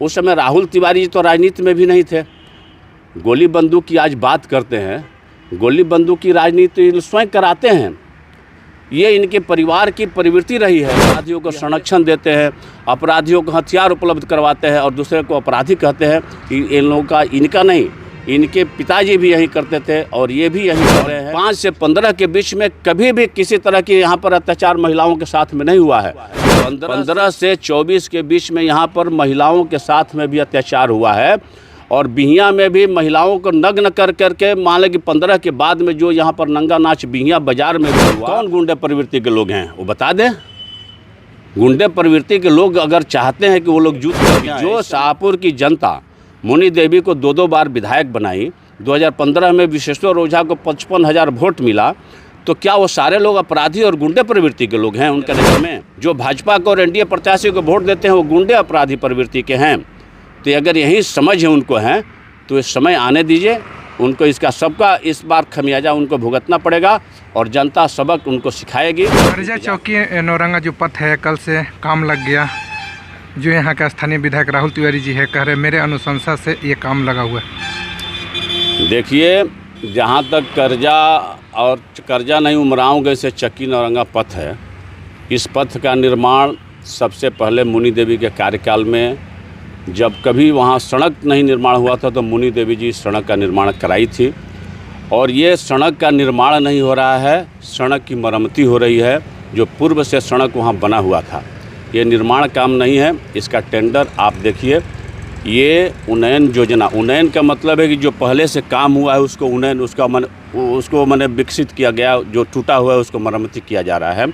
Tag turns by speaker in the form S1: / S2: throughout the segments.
S1: उस समय राहुल तिवारी जी तो राजनीति में भी नहीं थे। गोली बंदूक की आज बात करते हैं, गोली बंदूक की राजनीति स्वयं कराते हैं। ये इनके परिवार की प्रवृत्ति रही है। अपराधियों को संरक्षण देते हैं, अपराधियों को हथियार उपलब्ध करवाते हैं और दूसरे को अपराधी कहते हैं। इन लोगों का, इनका नहीं, इनके पिताजी भी यही करते थे और ये भी यही कर रहे हैं। 5 से 15 के बीच में कभी भी किसी तरह की यहाँ पर अत्याचार महिलाओं के साथ में नहीं हुआ है। 15 से 24 के बीच में यहाँ पर महिलाओं के साथ में भी अत्याचार हुआ है और बिहियाँ में भी महिलाओं को नग्न कर करके, मान लें कि 15 के बाद में जो यहाँ पर नंगा नाच बिहियाँ बाजार में भी हुआ। कौन गुंडे प्रवृत्ति के लोग हैं वो बता दें। गुंडे प्रवृत्ति के लोग अगर चाहते हैं कि वो लोग जो शाहपुर की जनता मुनि देवी को 2 बार विधायक बनाई, 2015 में विश्वेश्वर ओझा को 55,000 वोट मिला, तो क्या वो सारे लोग अपराधी और गुंडे प्रवृत्ति के लोग हैं? उनके नजर में जो भाजपा को और एनडीए प्रत्याशी को वोट देते हैं वो गुंडे अपराधी प्रवृत्ति के हैं। तो अगर यही समझ है उनको है तो इस समय आने दीजिए उनको, इसका सबका इस बार खमियाजा उनको भुगतना पड़ेगा और जनता सबक उनको सिखाएगी।
S2: करजा चौकी नौरंगा जो पथ है कल से काम लग गया। जो यहाँ का स्थानीय विधायक राहुल तिवारी जी है, कह रहे मेरे अनुशंसा से ये काम लगा हुआ है।
S1: देखिए, जहाँ तक कर्जा नहीं उमराव गए से चक्की नौरंगा पथ है, इस पथ का निर्माण सबसे पहले मुनि देवी के कार्यकाल में, जब कभी वहाँ सड़क नहीं निर्माण हुआ था तो मुनि देवी जी सड़क का निर्माण कराई थी। और ये सड़क का निर्माण नहीं हो रहा है, सड़क की मरम्मती हो रही है। जो पूर्व से सड़क वहाँ बना हुआ था, ये निर्माण काम नहीं है। इसका टेंडर आप देखिए, ये उन्नयन योजना, उन्नयन का मतलब है कि जो पहले से काम हुआ है उसको उन्नयन, उसको मैंने विकसित किया गया, जो टूटा हुआ है उसको मरम्मती किया जा रहा है।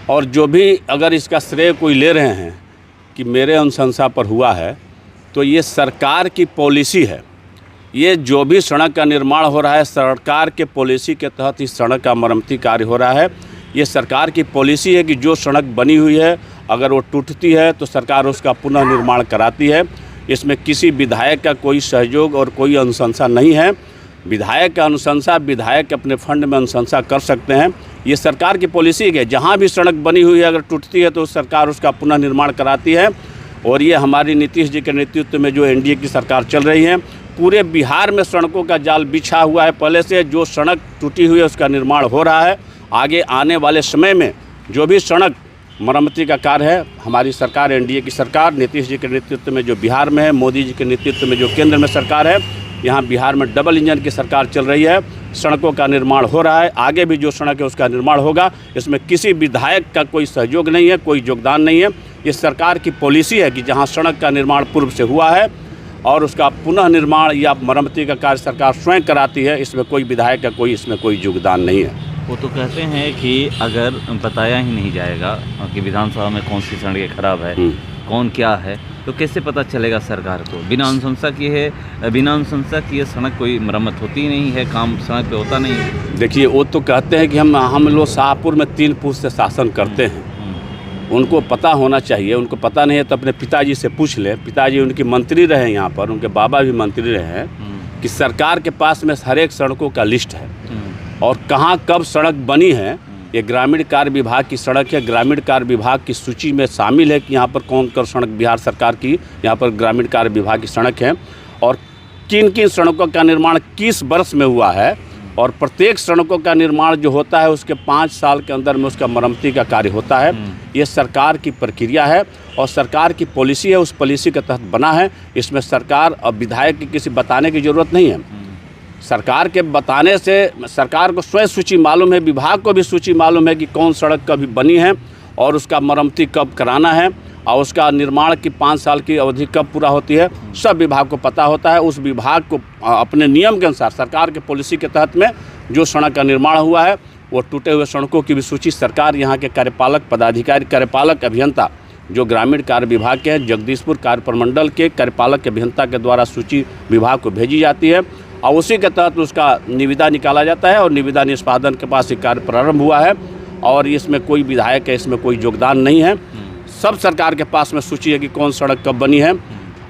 S1: और जो भी अगर इसका श्रेय कोई ले रहे हैं कि मेरे अनुशंसा पर हुआ है, तो ये सरकार की पॉलिसी है। ये जो भी सड़क का निर्माण हो रहा है सरकार के पॉलिसी के तहत इस सड़क का मरम्मती कार्य हो रहा है। ये सरकार की पॉलिसी है कि जो सड़क बनी हुई है अगर वो टूटती है तो सरकार उसका पुनः निर्माण कराती है। इसमें किसी विधायक का कोई सहयोग और कोई अनुशंसा नहीं है। विधायक का अनुशंसा विधायक अपने फंड में अनुशंसा कर सकते हैं। ये सरकार की पॉलिसी है, जहाँ भी सड़क बनी हुई है अगर टूटती है तो सरकार उसका पुनः निर्माण कराती है। और ये हमारी नीतीश जी के नेतृत्व में जो एनडीए की सरकार चल रही है, पूरे बिहार में सड़कों का जाल बिछा हुआ है। पहले से जो सड़क टूटी हुई है उसका निर्माण हो रहा है। आगे आने वाले समय में जो भी सड़क मरम्मती का कार्य है, हमारी सरकार, एनडीए की सरकार, नीतीश जी के नेतृत्व में जो बिहार में है, मोदी जी के नेतृत्व में जो केंद्र में सरकार है, यहाँ बिहार में डबल इंजन की सरकार चल रही है। सड़कों का निर्माण हो रहा है, आगे भी जो सड़क है उसका निर्माण होगा। इसमें किसी विधायक का कोई सहयोग नहीं है, कोई योगदान नहीं है। ये सरकार की पॉलिसी है कि जहाँ सड़क का निर्माण पूर्व से हुआ है और उसका पुनः निर्माण या मरम्मती का कार्य सरकार स्वयं कराती है। इसमें कोई विधायक का इसमें कोई योगदान नहीं है।
S3: वो तो कहते हैं कि अगर बताया ही नहीं जाएगा कि विधानसभा में कौन सी सड़कें खराब है, कौन क्या है, तो कैसे पता चलेगा सरकार को? बिना अनुशंसा की ये सड़क कोई मरम्मत होती ही नहीं है, काम सड़क पे होता नहीं है।
S1: देखिए, वो तो कहते हैं कि हम लोग शाहपुर में 3 पुरुष से शासन करते हैं। उनको पता होना चाहिए, उनको पता नहीं है तो अपने पिताजी से पूछ ले। पिताजी उनके मंत्री रहे यहाँ पर, उनके बाबा भी मंत्री रहे हैं, कि सरकार के पास में हर एक सड़कों का लिस्ट है और कहाँ कब सड़क बनी है। ये ग्रामीण कार्य विभाग की सड़क है, ग्रामीण कार्य विभाग की सूची में शामिल है कि यहाँ पर कौन कौन सड़क बिहार सरकार की यहाँ पर ग्रामीण कार्य विभाग की सड़क है और किन किन सड़कों का निर्माण किस वर्ष में हुआ है। और प्रत्येक सड़कों का निर्माण जो होता है उसके 5 साल के अंदर में उसका मरम्मती का कार्य होता है। ये सरकार की प्रक्रिया है और सरकार की पॉलिसी है, उस पॉलिसी के तहत बना है। इसमें सरकार और विधायक की किसी बताने की ज़रूरत नहीं है। सरकार के बताने से सरकार को स्वयं सूची मालूम है, विभाग को भी सूची मालूम है कि कौन सड़क कभी बनी है और उसका मरम्मती कब कराना है और उसका निर्माण की 5 साल की अवधि कब पूरा होती है, सब विभाग को पता होता है। उस विभाग को अपने नियम के अनुसार सरकार के पॉलिसी के तहत में जो सड़क का निर्माण हुआ है वो टूटे हुए सड़कों की भी सूची सरकार, यहाँ के कार्यपालक पदाधिकारी, कार्यपालक अभियंता जो ग्रामीण कार्य विभाग के हैं, जगदीशपुर कार्य प्रमंडल के कार्यपालक अभियंता के द्वारा सूची विभाग को भेजी जाती है और उसी के तहत उसका निविदा निकाला जाता है और निविदा निष्पादन के पास ये कार्य प्रारंभ हुआ है। और इसमें कोई विधायक है, इसमें कोई योगदान नहीं है। सब सरकार के पास में सूची है कि कौन सड़क कब बनी है।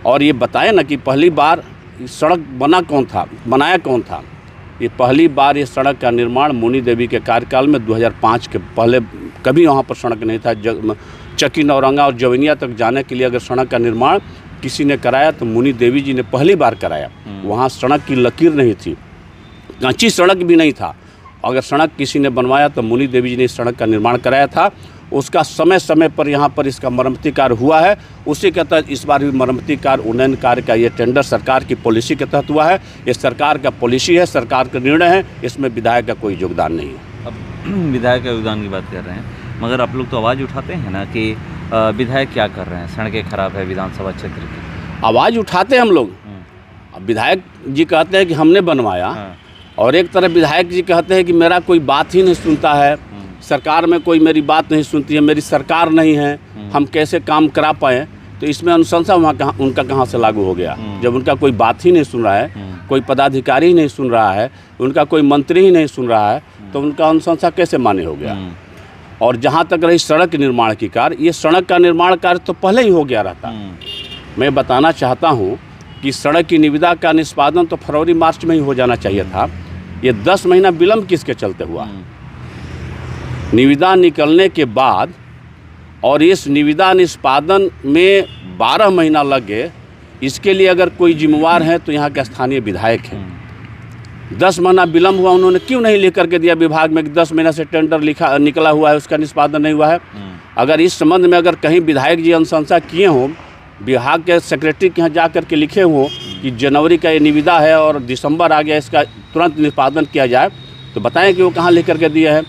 S1: और ये बताएं ना कि पहली बार सड़क बनाया कौन था। ये पहली बार ये सड़क का निर्माण मुनि देवी के कार्यकाल में 2005 के पहले कभी वहाँ पर सड़क नहीं था। चक्की नौरंगा और जवनिया तक जाने के लिए अगर सड़क का निर्माण किसी ने कराया तो मुनि देवी जी ने पहली बार कराया। वहाँ सड़क की लकीर नहीं थी, कच्ची सड़क भी नहीं था। अगर सड़क किसी ने बनवाया तो मुनि देवी जी ने इस सड़क का निर्माण कराया था। उसका समय समय पर यहाँ पर इसका मरम्मती कार्य हुआ है। उसी के तहत इस बार भी मरम्मती कार्य, उन्नयन कार्य का ये टेंडर सरकार की पॉलिसी के तहत हुआ है। ये सरकार का पॉलिसी है, सरकार का निर्णय है, इसमें विधायक का कोई योगदान नहीं है।
S3: अब विधायक का योगदान की बात कर रहे हैं, मगर आप लोग तो आवाज़ उठाते हैं ना कि विधायक क्या कर रहे हैं, सड़कें खराब है विधानसभा क्षेत्र की।
S1: आवाज़ उठाते हैं हम लोग। अब विधायक जी कहते हैं कि हमने बनवाया, और एक तरफ विधायक जी कहते हैं कि मेरा कोई बात ही नहीं सुनता है, सरकार में कोई मेरी बात नहीं सुनती है, मेरी सरकार नहीं है, हम कैसे काम करा पाएँ। तो इसमें अनुशंसा वहाँ उनका कहाँ से लागू हो गया, जब उनका कोई बात ही नहीं सुन रहा है, कोई पदाधिकारी ही नहीं सुन रहा है, उनका कोई मंत्री ही नहीं सुन रहा है, तो उनका अनुशंसा कैसे मान्य हो गया। और जहाँ तक रही सड़क निर्माण की कार्य, ये सड़क का निर्माण कार्य तो पहले ही हो गया रहता। मैं बताना चाहता हूँ कि सड़क की निविदा का निष्पादन तो फरवरी मार्च में ही हो जाना चाहिए था। ये 10 महीना विलम्ब किसके चलते हुआ। निविदा निकलने के बाद और इस निविदा निष्पादन में 12 महीना लग गए, इसके लिए अगर कोई जिम्मेवार है तो यहाँ के स्थानीय विधायक हैं। 10 महीना विलम्ब हुआ, उन्होंने क्यों नहीं लिख करके दिया विभाग में कि 10 महीना से टेंडर निकला हुआ है, उसका निष्पादन नहीं हुआ है। अगर इस संबंध में अगर कहीं विधायक जी अनुशंसा किए हों, विभाग के सेक्रेटरी के यहाँ जा करके लिखे हों कि जनवरी का ये निविदा है और दिसंबर आ गया, इसका तुरंत निष्पादन किया जाए, तो बताएं कि वो कहाँ लिख करके दिए हैं।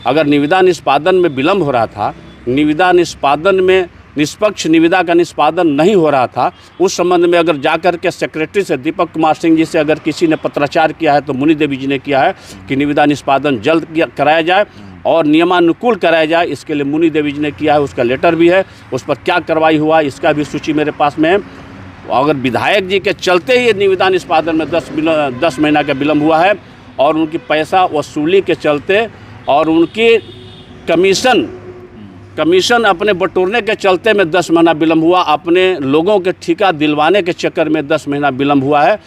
S1: अगर निविदा निष्पादन में विलम्ब हो रहा था, निविदा निष्पादन में निष्पक्ष निविदा का निष्पादन नहीं हो रहा था, उस संबंध में अगर जाकर के सेक्रेटरी से दीपक कुमार सिंह जी से अगर किसी ने पत्राचार किया है तो मुनि देवी जी ने किया है कि निविदा निष्पादन जल्द कराया जाए और नियमानुकूल कराया जाए। इसके लिए मुनि देवी जी ने किया है, उसका लेटर भी है, उस पर क्या कार्रवाई हुआ इसका भी सूची मेरे पास में है। अगर विधायक जी के चलते ही निविदा निष्पादन में 10 महीना का विलम्ब हुआ है और उनकी पैसा वसूली के चलते और उनकी कमीशन अपने बटोरने के चलते में 10 महीना विलम्ब हुआ, अपने लोगों के ठेका दिलवाने के चक्कर में 10 महीना विलम्ब हुआ है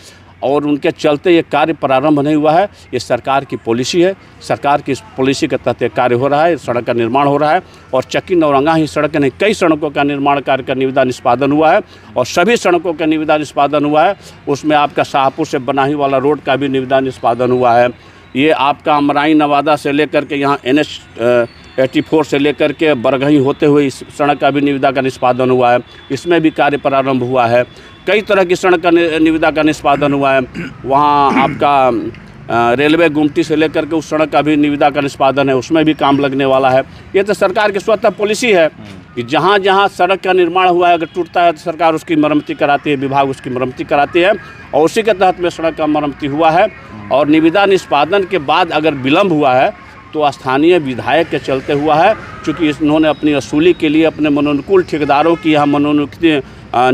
S1: और उनके चलते ये कार्य प्रारंभ नहीं हुआ है। ये सरकार की पॉलिसी है, सरकार की पॉलिसी के तहत कार्य हो रहा है, सड़क का निर्माण हो रहा है। और चक्की नौरंगा ही सड़क नहीं, कई सड़कों का निर्माण कार्य का निविदा निष्पादन हुआ है और सभी सड़कों का निविदा निष्पादन हुआ है। उसमें आपका शाहपुर से बनाही वाला रोड का भी निविदा निष्पादन हुआ है। ये आपका अमराई नवादा से लेकर के यहाँ NH 84 से लेकर के बरगही होते हुए इस सड़क का भी निविदा का निष्पादन हुआ है, इसमें भी कार्य प्रारंभ हुआ है। कई तरह की सड़क का निविदा का निष्पादन हुआ है। वहाँ आपका रेलवे गुमटी से लेकर के उस सड़क का भी निविदा का निष्पादन है, उसमें भी काम लगने वाला है। ये तो सरकार की स्वतः पॉलिसी है कि जहाँ जहाँ सड़क का निर्माण हुआ है, अगर टूटता है तो सरकार उसकी मरम्मती कराती है, विभाग उसकी मरम्मती कराती है और उसी के तहत में सड़क का मरम्मती हुआ है। और निविदा निष्पादन के बाद अगर विलम्ब हुआ है तो स्थानीय विधायक के चलते हुआ है, क्योंकि इन्होंने अपनी वसूली के लिए अपने मनोनुकूल ठेकेदारों की यहाँ मनोनुकूल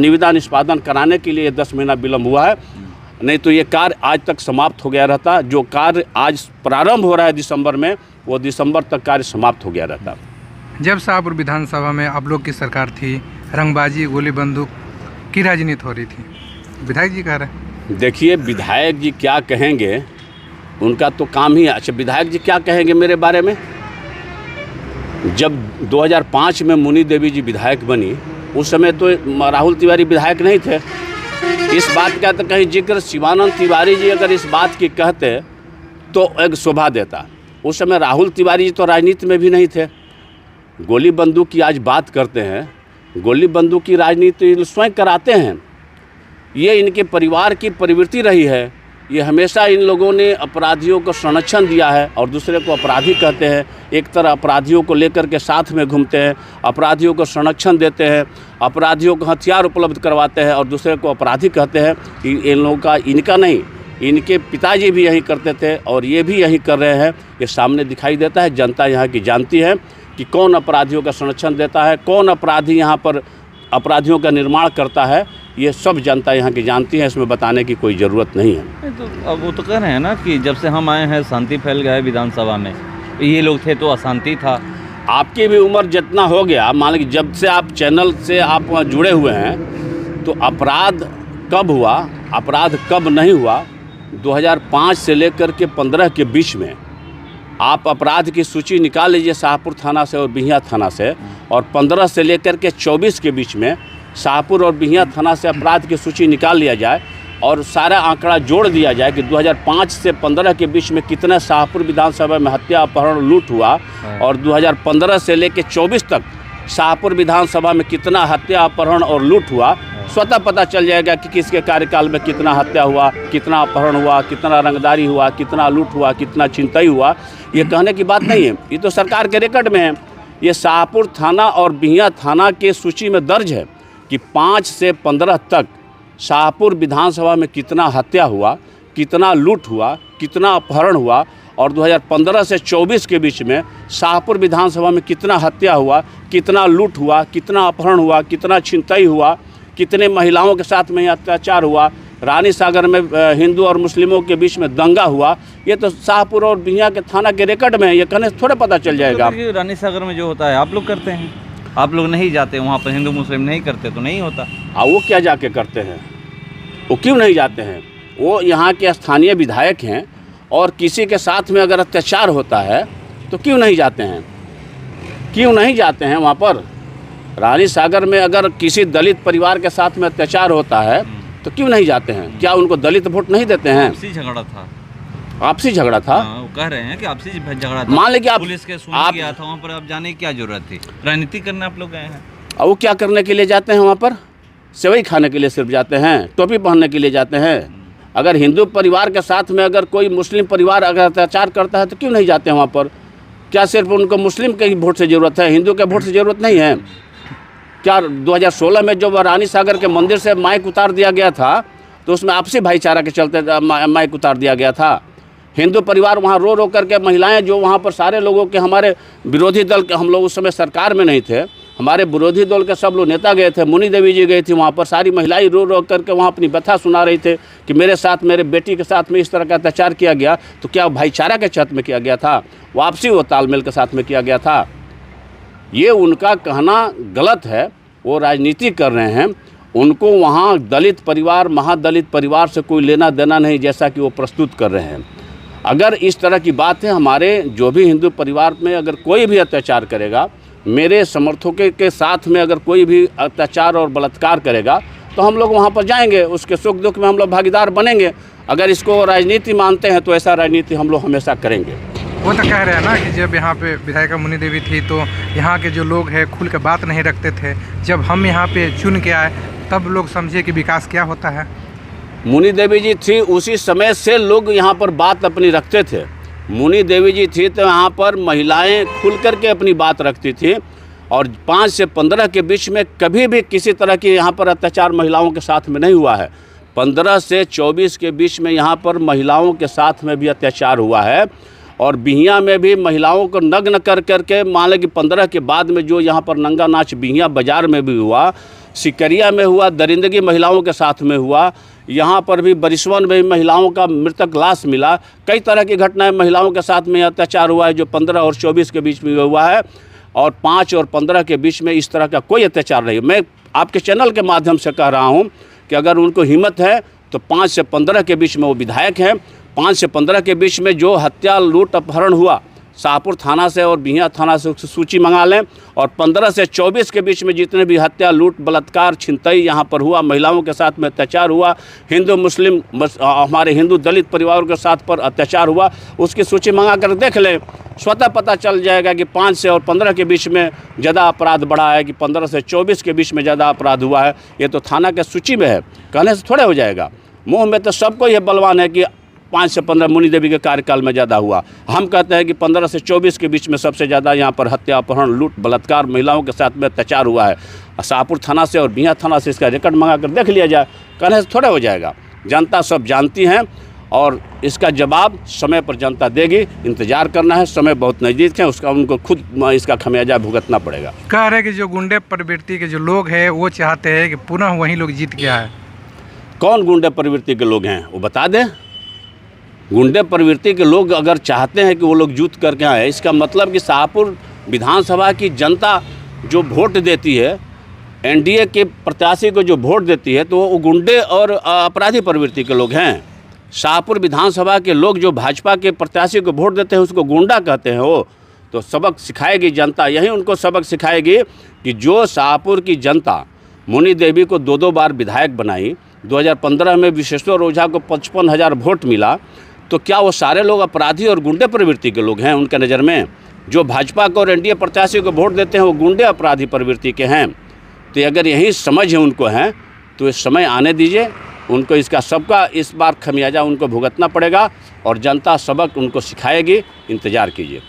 S1: निविदा निष्पादन कराने के लिए 10 महीना विलम्ब हुआ है। नहीं तो ये कार्य आज तक समाप्त हो गया रहता। जो कार्य आज प्रारंभ हो रहा है दिसंबर में, वो दिसंबर तक कार्य समाप्त हो गया रहता।
S2: जब शाहपुर विधानसभा में आप लोग की सरकार थी, रंगबाजी, गोली बंदूक की राजनीति हो रही थी, विधायक जी कह रहे हैं।
S1: देखिए विधायक जी क्या कहेंगे, उनका तो काम ही है। अच्छा, विधायक जी क्या कहेंगे मेरे बारे में? जब 2005 में मुनि देवी जी विधायक बनी, उस समय तो राहुल तिवारी विधायक नहीं थे। इस बात का तो कहीं जिक्र शिवानंद तिवारी जी अगर इस बात की कहते तो एक शोभा देता। उस समय राहुल तिवारी जी तो राजनीति में भी नहीं थे। गोली बंदूक की आज बात करते हैं, गोली बंदूक की राजनीति स्वयं कराते हैं। ये इनके परिवार की प्रवृत्ति रही है। ये हमेशा इन लोगों ने अपराधियों को संरक्षण दिया है और दूसरे को अपराधी कहते हैं। एक तरह अपराधियों को लेकर के साथ में घूमते हैं, अपराधियों को संरक्षण देते हैं, अपराधियों को हथियार उपलब्ध करवाते हैं और दूसरे को अपराधी कहते हैं। इन लोगों का, इनका नहीं, इनके पिताजी भी यही करते थे और ये भी यही कर रहे हैं। ये सामने दिखाई देता है। जनता यहाँ की जानती है कि कौन अपराधियों का संरक्षण देता है, कौन अपराधी यहाँ पर अपराधियों का निर्माण करता है। ये सब जनता यहाँ की जानती है, इसमें बताने की कोई ज़रूरत नहीं है।
S3: तो अब वो तो कह रहे हैं ना कि जब से हम आए हैं शांति फैल गया है विधानसभा में, ये लोग थे तो अशांति था।
S1: आपकी भी उम्र जितना हो गया, मान लीजिए जब से आप चैनल से आप जुड़े हुए हैं, तो अपराध कब हुआ, अपराध कब नहीं हुआ, 2005 से लेकर के 15 के बीच में आप अपराध की सूची निकाल लीजिए शाहपुर थाना से और बिहिया थाना से, और 15 से लेकर के 24 के बीच में शाहपुर और बिहियां थाना से अपराध की सूची निकाल लिया जाए और सारा आंकड़ा जोड़ दिया जाए कि 2005 से 15 के बीच में कितना शाहपुर विधानसभा में हत्या अपहरण लूट हुआ और 2015 से लेकर 24 तक शाहपुर विधानसभा में कितना हत्या अपहरण और लूट हुआ, स्वतः पता चल जाएगा कि किसके कार्यकाल में कितना हत्या हुआ, कितना अपहरण हुआ, कितना रंगदारी हुआ, कितना लूट हुआ, कितना छिनतई हुआ। ये कहने की बात नहीं है, ये तो सरकार के रिकॉर्ड में है। ये शाहपुर थाना और बिहियां थाना के सूची में दर्ज है कि 5 से 15 तक शाहपुर विधानसभा में कितना हत्या हुआ, कितना लूट हुआ, कितना अपहरण हुआ और 2015 से 24 के बीच में शाहपुर विधानसभा में कितना हत्या हुआ, कितना लूट हुआ, कितना अपहरण हुआ, कितना छिनतई हुआ, कितने महिलाओं के साथ में अत्याचार हुआ, रानी सागर में हिंदू और मुस्लिमों के बीच में दंगा हुआ। ये तो शाहपुर और बिहियां के थाना के रिकॉर्ड में है, ये कहने से थोड़े पता चल जाएगा।
S3: तो रानी सागर में जो होता है आप लोग करते हैं, आप लोग नहीं जाते वहाँ पर, हिंदू मुस्लिम नहीं करते तो नहीं होता।
S1: वो क्या जाके करते हैं, वो क्यों नहीं जाते हैं? वो यहाँ के स्थानीय विधायक हैं और किसी के साथ में अगर अत्याचार होता है तो क्यों नहीं जाते हैं, क्यों नहीं जाते हैं वहाँ पर? रानी सागर में अगर किसी दलित परिवार के साथ में अत्याचार होता है तो क्यों नहीं जाते हैं? क्या उनको दलित वोट नहीं देते हैं?
S3: आपसी झगड़ा था,
S1: आपसी झगड़ा था।
S3: वो कह रहे हैं कि आपसी झगड़ा था।
S1: मान लीजिए
S3: पुलिस के सुनने गया था वहाँ पर, आप जाने की क्या जरूरत थी? राजनीति करने आप लोग गए हैं।
S1: और वो क्या करने के लिए जाते हैं वहाँ पर? सेवई खाने के लिए सिर्फ जाते हैं, टोपी पहनने के लिए जाते हैं। अगर हिंदू परिवार के साथ में अगर कोई मुस्लिम परिवार अगर अत्याचार करता है तो क्यों नहीं जाते हैं वहाँ पर? क्या सिर्फ उनको मुस्लिम के ही वोट से ज़रूरत है, हिंदू के वोट से ज़रूरत नहीं है? क्या 2016 में जब रानी सागर के मंदिर से माइक उतार दिया गया था तो उसमें आपसी भाईचारा के चलते माइक उतार दिया गया था? हिंदू परिवार वहाँ रो रो करके, महिलाएं जो वहाँ पर सारे लोगों के, हमारे विरोधी दल के, हम लोग उस समय सरकार में नहीं थे, हमारे विरोधी दल के सब लोग नेता गए थे, मुनी देवी जी गई थी वहाँ पर, सारी महिलाएं रो रो करके वहाँ अपनी व्यथा सुना रही थे कि मेरे साथ, मेरे बेटी के साथ में इस तरह का अत्याचार किया गया। तो क्या भाईचारा के छत में किया गया था? वापसी वो तालमेल के साथ में किया गया था? ये उनका कहना गलत है, वो राजनीति कर रहे हैं। उनको वहाँ दलित परिवार, महादलित परिवार से कोई लेना देना नहीं, जैसा कि वो प्रस्तुत कर रहे हैं। अगर इस तरह की बात है, हमारे जो भी हिंदू परिवार में अगर कोई भी अत्याचार करेगा, मेरे समर्थकों के साथ में अगर कोई भी अत्याचार और बलात्कार करेगा तो हम लोग वहाँ पर जाएंगे, उसके सुख दुख में हम लोग भागीदार बनेंगे। अगर इसको राजनीति मानते हैं तो ऐसा राजनीति हम लोग हमेशा करेंगे।
S2: वो तो कह रहे हैं ना कि जब यहाँ पे विधायिका मुनी देवी थी तो यहाँ के जो लोग हैं खुल के बात नहीं रखते थे, जब हम यहाँ पे चुन के आए तब लोग समझे कि विकास क्या होता है।
S1: मुनी देवी जी थी, उसी समय से लोग यहाँ पर बात अपनी रखते थे। मुनी देवी जी थी तो यहाँ पर महिलाएं खुल करके अपनी बात रखती थी और 5 से 15 के बीच में कभी भी किसी तरह की यहाँ पर अत्याचार महिलाओं के साथ में नहीं हुआ है। 15 से 24 के बीच में यहाँ पर महिलाओं के साथ में भी अत्याचार हुआ है और बिहियां में भी महिलाओं को नग्न कर करके, मान लें कि 15 के बाद में जो यहाँ पर नंगा नाच बिहियां बाज़ार में भी हुआ, सिकरिया में हुआ, दरिंदगी महिलाओं के साथ में हुआ, यहाँ पर भी बरिसवन में भी महिलाओं का मृतक लाश मिला। कई तरह की घटनाएं महिलाओं के साथ में अत्याचार हुआ है जो 15 और 24 के बीच में हुआ है और 5 और 15 के बीच में इस तरह का कोई अत्याचार नहीं। मैं आपके चैनल के माध्यम से कह रहा हूँ कि अगर उनको हिम्मत है तो 5 से 15 के बीच में वो विधायक हैं, 5 से 15 के बीच में जो हत्या, लूट, अपहरण हुआ शाहपुर थाना से और बिहियां थाना से सूची मंगा लें और 15 से 24 के बीच में जितने भी हत्या, लूट, बलात्कार, छिनतई यहाँ पर हुआ, महिलाओं के साथ में अत्याचार हुआ, हिंदू मुस्लिम हमारे हिंदू दलित परिवारों के साथ पर अत्याचार हुआ, उसकी सूची मंगा कर देख लें। स्वतः पता चल जाएगा कि 5 से और 15 के बीच में ज़्यादा अपराध बढ़ा है कि 15 से 24 के बीच में ज़्यादा अपराध हुआ है। ये तो थाना के सूची में है, कहने से थोड़े हो जाएगा। मुँह में तो सबको ये बलवान है कि 5 से 15 मुनी देवी के कार्यकाल में ज़्यादा हुआ। हम कहते हैं कि 15 से 24 के बीच में सबसे ज़्यादा यहाँ पर हत्या, अपहरण, लूट, बलात्कार, महिलाओं के साथ में अत्याचार हुआ है। शाहपुर थाना से और बिहियां थाना से इसका रिकॉर्ड मंगा कर देख लिया जाए, कहने से थोड़ा हो जाएगा। जनता सब जानती हैं और इसका जवाब समय पर जनता देगी। इंतजार करना है, समय बहुत नज़दीक है, उसका उनको खुद इसका खमियाजा भुगतना पड़ेगा।
S2: कह रहे कि जो गुंडे प्रवृत्ति के जो लोग हैं वो चाहते हैं कि पुनः वही लोग जीत गया है।
S1: कौन गुंडे प्रवृत्ति के लोग हैं वो बता दें। गुंडे प्रवृत्ति के लोग अगर चाहते हैं कि वो लोग जूत करके आए, इसका मतलब कि शाहपुर विधानसभा की जनता जो वोट देती है, एनडीए के प्रत्याशी को जो वोट देती है, तो वो गुंडे और अपराधी प्रवृत्ति के लोग हैं। शाहपुर विधानसभा के लोग जो भाजपा के प्रत्याशी को वोट देते हैं उसको गुंडा कहते हैं। वो तो सबक सिखाएगी जनता, यही उनको सबक सिखाएगी कि जो शाहपुर की जनता मुनि देवी को 2-2 बार विधायक बनाई, 2015 में विश्वेश्वर ओझा को 55,000 वोट मिला, तो क्या वो सारे लोग अपराधी और गुंडे प्रवृत्ति के लोग हैं उनके नज़र में? जो भाजपा को और एनडीए प्रत्याशी को वोट देते हैं वो गुंडे अपराधी प्रवृत्ति के हैं। तो अगर यही समझ है उनको है तो इस समय आने दीजिए, उनको इसका सबका इस बार खमियाजा उनको भुगतना पड़ेगा और जनता सबक उनको सिखाएगी, इंतज़ार कीजिए।